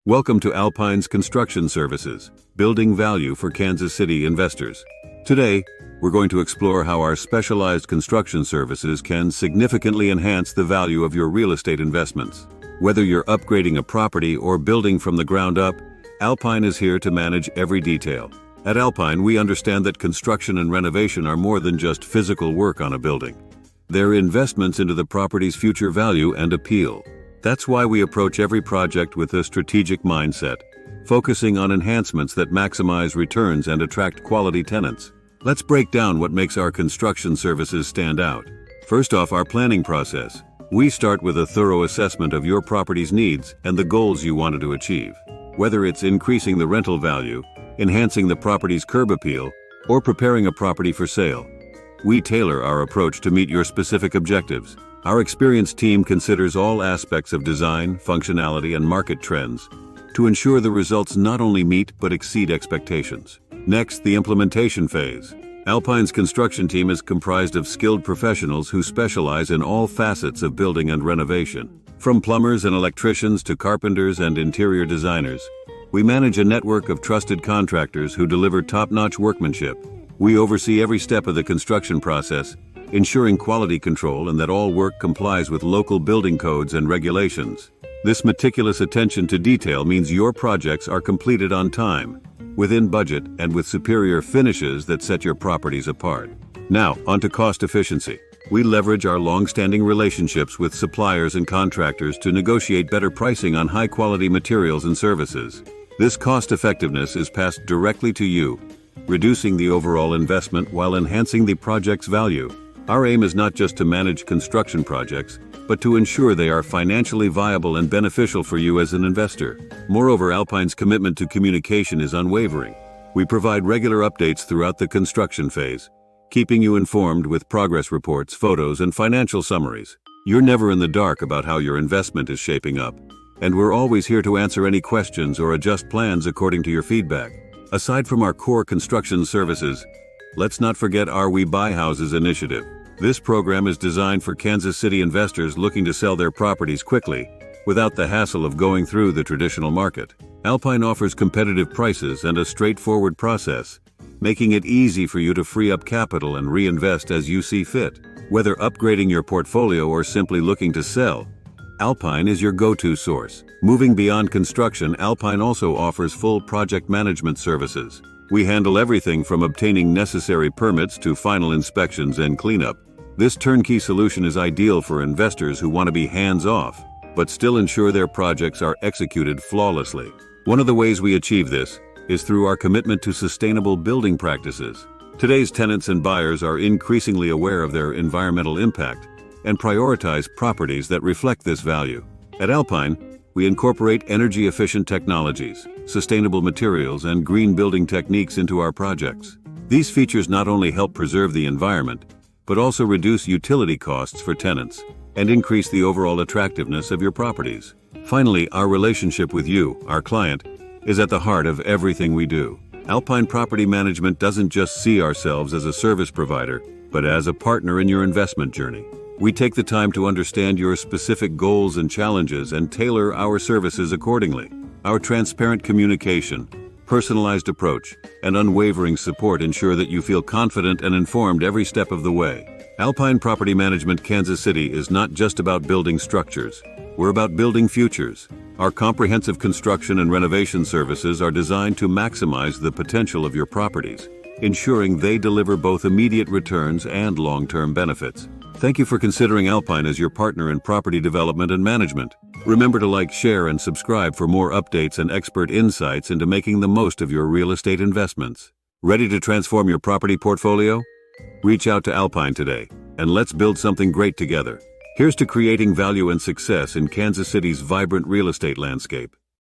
Welcome to Alpine's Construction Services, building value for Kansas City investors. Today, we're going to explore how our specialized construction services can significantly enhance the value of your real estate investments. Whether you're upgrading a property or building from the ground up, Alpine is here to manage every detail. At Alpine, we understand that construction and renovation are more than just physical work on a building. They're investments into the property's future value and appeal. That's why we approach every project with a strategic mindset, focusing on enhancements that maximize returns and attract quality tenants. Let's break down what makes our construction services stand out. First off, our planning process. We start with a thorough assessment of your property's needs and the goals you wanted to achieve. Whether it's increasing the rental value, enhancing the property's curb appeal, or preparing a property for sale, we tailor our approach to meet your specific objectives. Our experienced team considers all aspects of design, functionality, and market trends to ensure the results not only meet but exceed expectations. Next, the implementation phase. Alpine's construction team is comprised of skilled professionals who specialize in all facets of building and renovation. From plumbers and electricians to carpenters and interior designers, we manage a network of trusted contractors who deliver top-notch workmanship. We oversee every step of the construction process, ensuring quality control and that all work complies with local building codes and regulations. This meticulous attention to detail means your projects are completed on time, within budget, and with superior finishes that set your properties apart. Now, onto cost efficiency. We leverage our long-standing relationships with suppliers and contractors to negotiate better pricing on high-quality materials and services. This cost effectiveness is passed directly to you, reducing the overall investment while enhancing the project's value. Our aim is not just to manage construction projects, but to ensure they are financially viable and beneficial for you as an investor. Moreover, Alpine's commitment to communication is unwavering. We provide regular updates throughout the construction phase, keeping you informed with progress reports, photos, and financial summaries. You're never in the dark about how your investment is shaping up, and we're always here to answer any questions or adjust plans according to your feedback. Aside from our core construction services, let's not forget our We Buy Houses initiative. This program is designed for Kansas City investors looking to sell their properties quickly, without the hassle of going through the traditional market. Alpine offers competitive prices and a straightforward process, making it easy for you to free up capital and reinvest as you see fit. Whether upgrading your portfolio or simply looking to sell, Alpine is your go-to source. Moving beyond construction, Alpine also offers full project management services. We handle everything from obtaining necessary permits to final inspections and cleanup. This turnkey solution is ideal for investors who want to be hands-off, but still ensure their projects are executed flawlessly. One of the ways we achieve this is through our commitment to sustainable building practices. Today's tenants and buyers are increasingly aware of their environmental impact and prioritize properties that reflect this value. At Alpine, we incorporate energy-efficient technologies, sustainable materials, and green building techniques into our projects. These features not only help preserve the environment, but also reduce utility costs for tenants and increase the overall attractiveness of your properties. Finally, our relationship with you, our client, is at the heart of everything we do. Alpine Property Management doesn't just see ourselves as a service provider, but as a partner in your investment journey. We take the time to understand your specific goals and challenges and tailor our services accordingly. Our transparent communication, personalized approach, and unwavering support ensure that you feel confident and informed every step of the way. Alpine Property Management Kansas City is not just about building structures. We're about building futures. Our comprehensive construction and renovation services are designed to maximize the potential of your properties, ensuring they deliver both immediate returns and long-term benefits. Thank you for considering Alpine as your partner in property development and management. Remember to like, share, and subscribe for more updates and expert insights into making the most of your real estate investments. Ready to transform your property portfolio? Reach out to Alpine today, and let's build something great together. Here's to creating value and success in Kansas City's vibrant real estate landscape.